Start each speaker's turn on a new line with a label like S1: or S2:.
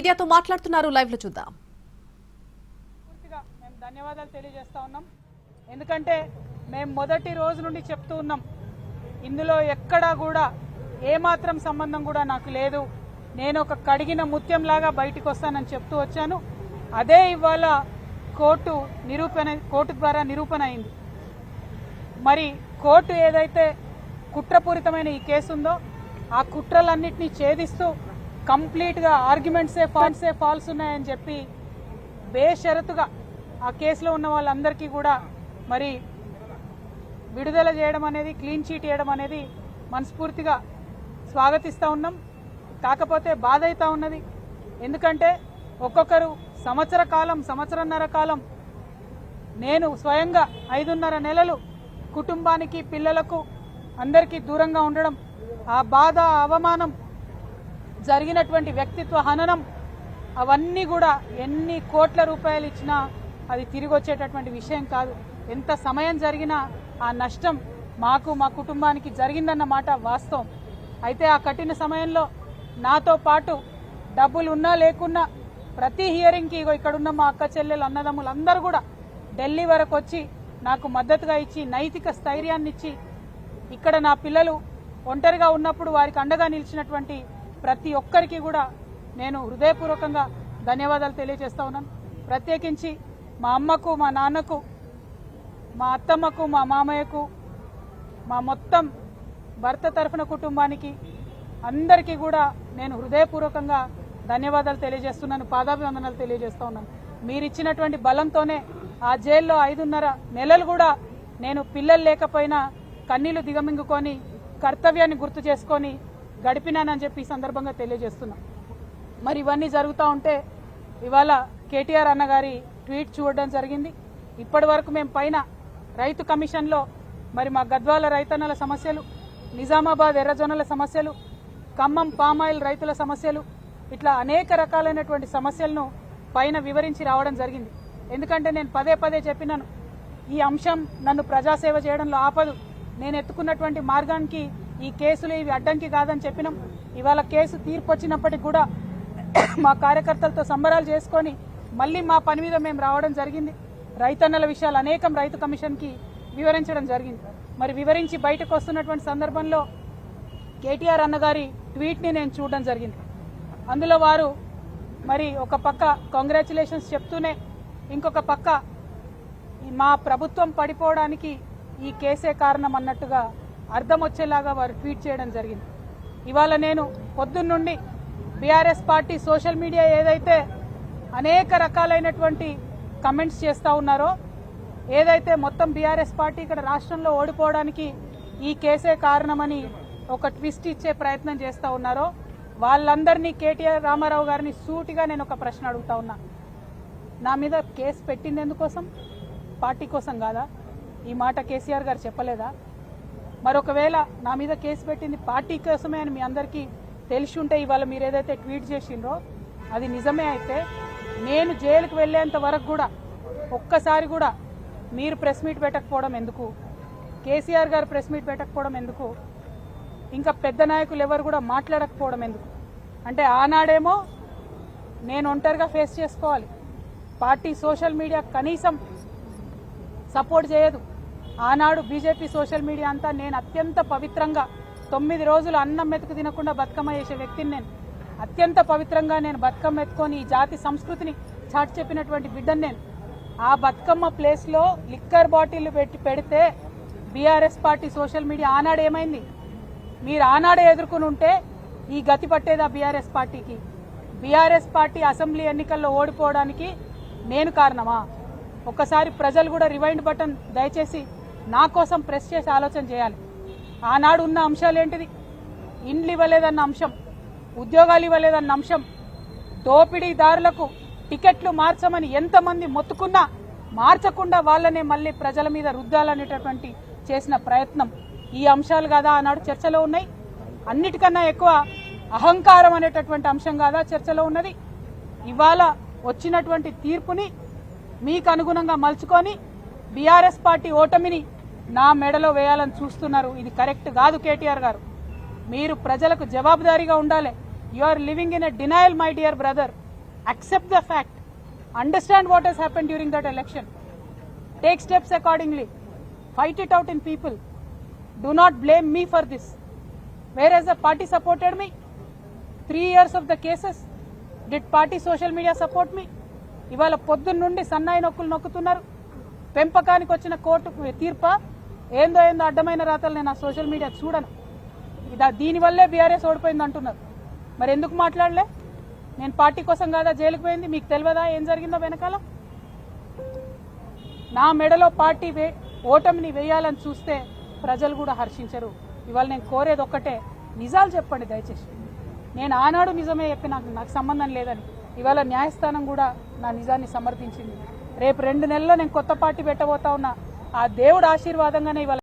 S1: మీడియాతో మాట్లాడుతున్నారు, లైవ్ లో చూద్దాం.
S2: పూర్తిగా మేము ధన్యవాదాలు తెలియజేస్తా ఉన్నాం. ఎందుకంటే మేము మొదటి రోజు నుండి చెప్తూ ఉన్నాం, ఇందులో ఎక్కడా కూడా ఏమాత్రం సంబంధం కూడా నాకు లేదు, నేను ఒక కడిగిన ముత్యంలాగా బయటికి వస్తానని చెప్తూ వచ్చాను. అదే ఇవాళ కోర్టు ద్వారా నిరూపణ అయింది. మరి కోర్టు ఏదైతే కుట్రపూరితమైన ఈ కేసు ఉందో ఆ కుట్రలన్నింటినీ ఛేదిస్తూ కంప్లీట్గా ఆర్గ్యుమెంట్సే ఫాల్స్ ఉన్నాయని చెప్పి బేషరతుగా ఆ కేసులో ఉన్న వాళ్ళందరికీ కూడా మరి విడుదల చేయడం అనేది, క్లీన్ చీట్ చేయడం అనేది మనస్ఫూర్తిగా స్వాగతిస్తూ ఉన్నాం. కాకపోతే బాధ అవుతా ఉన్నది. ఎందుకంటే ఒక్కొక్కరు సంవత్సరన్నర కాలం నేను స్వయంగా 5.5 నెలలు కుటుంబానికి, పిల్లలకు అందరికీ దూరంగా ఉండడం, ఆ బాధ, అవమానం, జరిగినటువంటి వ్యక్తిత్వ హననం, అవన్నీ కూడా ఎన్ని కోట్ల రూపాయలు ఇచ్చినా అది తిరిగి వచ్చేటటువంటి విషయం కాదు. ఎంత సమయం జరిగినా ఆ నష్టం మాకు, మా కుటుంబానికి జరిగిందన్నమాట వాస్తవం. అయితే ఆ కఠిన సమయంలో నాతో పాటు డబ్బులు ఉన్నా లేకున్నా ప్రతి హియరింగ్కి ఇక్కడున్న మా అక్క చెల్లెలు, అన్నదమ్ములు అందరూ కూడా ఢిల్లీ వరకు వచ్చి నాకు మద్దతుగా ఇచ్చి, నైతిక స్థైర్యాన్ని ఇచ్చి, ఇక్కడ నా పిల్లలు ఒంటరిగా ఉన్నప్పుడు వారికి అండగా నిలిచినటువంటి ప్రతి ఒక్కరికి కూడా నేను హృదయపూర్వకంగా ధన్యవాదాలు తెలియజేస్తా ఉన్నాను. ప్రత్యేకించి మా అమ్మకు, మా నాన్నకు, మా అత్తమ్మకు, మా మామయ్యకు, మా మొత్తం భర్త తరఫున కుటుంబానికి అందరికీ కూడా నేను హృదయపూర్వకంగా ధన్యవాదాలు తెలియజేస్తున్నాను, పాదాభివందనాలు తెలియజేస్తా ఉన్నాను. మీరిచ్చినటువంటి బలంతోనే ఆ జైల్లో 5.5 నెలలు కూడా నేను పిల్లలు లేకపోయినా కన్నీళ్లు దిగమింగుకొని కర్తవ్యాన్ని గుర్తు చేసుకొని గడిపినానని చెప్పి ఈ సందర్భంగా తెలియజేస్తున్నా. మరి ఇవన్నీ జరుగుతూ ఉంటే ఇవాళ కేటీఆర్ అన్నగారి ట్వీట్ చూడడం జరిగింది. ఇప్పటి వరకు మేము పైన రైతు కమిషన్లో మరి మా గద్వాల రైతన్నల సమస్యలు, నిజామాబాద్ ఎర్రజొన్నల సమస్యలు, ఖమ్మం పామాయిల్ రైతుల సమస్యలు, ఇట్లా అనేక రకాలైనటువంటి సమస్యలను పైన వివరించి రావడం జరిగింది. ఎందుకంటే నేను పదే చెప్పినాను, ఈ అంశం నన్ను ప్రజాసేవ చేయడంలో ఆపదు, నేను ఎత్తుకున్నటువంటి మార్గానికి ఈ కేసులు ఇవి అడ్డంకి కాదని చెప్పినాం. ఇవాళ కేసు తీర్పు వచ్చినప్పటికి కూడా మా కార్యకర్తలతో సంబరాలు చేసుకొని మళ్ళీ మా పని మీద మేము రావడం జరిగింది. రైతన్నల విషయాలు అనేకం రైతు కమిషన్కి వివరించడం జరిగింది. మరి వివరించి బయటకు వస్తున్నటువంటి సందర్భంలో కేటీఆర్ అన్నగారి ట్వీట్ని నేను చూడడం జరిగింది. అందులో వారు మరి ఒక పక్క కంగ్రాచులేషన్స్ చెప్తూనే ఇంకొక పక్క మా ప్రభుత్వం పడిపోవడానికి ఈ కేసే కారణం అన్నట్టుగా అర్థం వచ్చేలాగా వారు ట్వీట్ చేయడం జరిగింది. ఇవాళ నేను పొద్దున్నుండి బీఆర్ఎస్ పార్టీ సోషల్ మీడియా ఏదైతే అనేక రకాలైనటువంటి కమెంట్స్ చేస్తూ ఉన్నారో, ఏదైతే మొత్తం బీఆర్ఎస్ పార్టీ ఇక్కడ రాష్ట్రంలో ఓడిపోవడానికి ఈ కేసే కారణమని ఒక ట్విస్ట్ ఇచ్చే ప్రయత్నం చేస్తూ ఉన్నారో, వాళ్ళందరినీ కేటీఆర్ రామారావు గారిని సూటిగా నేను ఒక ప్రశ్న అడుగుతా ఉన్నా. నా మీద కేసు పెట్టింది ఎందుకోసం? పార్టీ కోసం కాదా? ఈ మాట కేసీఆర్ గారు చెప్పలేదా? మరొకవేళ నా మీద కేసు పెట్టింది పార్టీ కోసమే అని మీ అందరికీ తెలిసి ఉంటే ఇవాళ మీరు ఏదైతే ట్వీట్ చేసిండ్రో అది నిజమే అయితే నేను జైలుకు వెళ్లేంత వరకు కూడా ఒక్కసారి కూడా మీరు ప్రెస్ మీట్ పెట్టకపోవడం ఎందుకు? కేసీఆర్ గారు ప్రెస్ మీట్ పెట్టకపోవడం ఎందుకు? ఇంకా పెద్ద నాయకులు ఎవరు కూడా మాట్లాడకపోవడం ఎందుకు? అంటే ఆనాడేమో నేను ఒంటరిగా ఫేస్ చేసుకోవాలి, పార్టీ సోషల్ మీడియా కనీసం సపోర్ట్ చేయదు. ఆనాడు బీజేపీ సోషల్ మీడియా అంతా నేను అత్యంత పవిత్రంగా 9 రోజులు అన్నం మెతుకు తినకుండా బతుకమ్మ చేసే వ్యక్తిని నేను. అత్యంత పవిత్రంగా నేను బతుకమ్మ ఎత్తుకొని ఈ జాతి సంస్కృతిని చాటి చెప్పినటువంటి బిడ్డను నేను. ఆ బతుకమ్మ ప్లేస్లో లిక్కర్ బాటిల్ పెడితే బీఆర్ఎస్ పార్టీ సోషల్ మీడియా ఆనాడు ఏమైంది? మీరు ఆనాడే ఎదుర్కొని ఉంటే ఈ గతి పట్టేదా బీఆర్ఎస్ పార్టీకి? బీఆర్ఎస్ పార్టీ అసెంబ్లీ ఎన్నికల్లో ఓడిపోవడానికి నేను కారణమా? ఒక్కసారి ప్రజలు కూడా రివైండ్ బటన్ దయచేసి నా కోసం ప్రెస్ చేసి ఆలోచన చేయాలి. ఆనాడు ఉన్న అంశాలు ఏంటిది? ఇండ్లు ఇవ్వలేదన్న అంశం, ఉద్యోగాలు ఇవ్వలేదన్న అంశం, దోపిడీదారులకు టికెట్లు మార్చమని ఎంతమంది మొత్తుకున్నా మార్చకుండా వాళ్ళనే మళ్ళీ ప్రజల మీద రుద్దాలనేటటువంటి చేసిన ప్రయత్నం, ఈ అంశాలు కాదా ఆనాడు చర్చలో ఉన్నాయి? అన్నిటికన్నా ఎక్కువ అహంకారం అనేటటువంటి అంశం కాదా చర్చలో ఉన్నది? ఇవాళ వచ్చినటువంటి తీర్పుని మీకు అనుగుణంగా మలుచుకొని బీఆర్ఎస్ పార్టీ ఓటమిని నా మెడలో వేయాలని చూస్తున్నారు. ఇది కరెక్ట్ కాదు కేటీఆర్ గారు. మీరు ప్రజలకు జవాబుదారీగా ఉండాలి. You are living in a denial my dear brother. accept the fact, understand what has happened during that election, take steps accordingly, fight it out in people. Do not blame me for this. Whereas the party supported me, 3 years of the cases, did party social media support me? ఇవాళ పొద్దున్న నుండి సన్నాయి నొక్కులు నొక్కుతున్నారు. పెంపకానికి వచ్చిన court తీర్ప ఏందో అడ్డమైన రాతలు నేను ఆ సోషల్ మీడియా చూడను. దీనివల్లే బీఆర్ఎస్ ఓడిపోయింది అంటున్నారు. మరి ఎందుకు మాట్లాడలే? నేను పార్టీ కోసం కాదా జైలుకు పోయింది? మీకు తెలియదా ఏం జరిగిందో వెనకాల? నా మెడలో పార్టీ ఓటమిని వేయాలని చూస్తే ప్రజలు కూడా హర్షించరు. ఇవాళ నేను కోరేది ఒక్కటే, నిజాలు చెప్పండి దయచేసి. నేను ఆనాడు నిజమే చెప్పి నాకు సంబంధం లేదని ఇవాళ న్యాయస్థానం కూడా నా నిజాన్ని సమర్థించింది. రేపు 2 నెలల్లో నేను కొత్త పార్టీ పెట్టబోతా ఉన్నా. ఆ దేవుడు ఆశీర్వాదంగానే ఇవాళ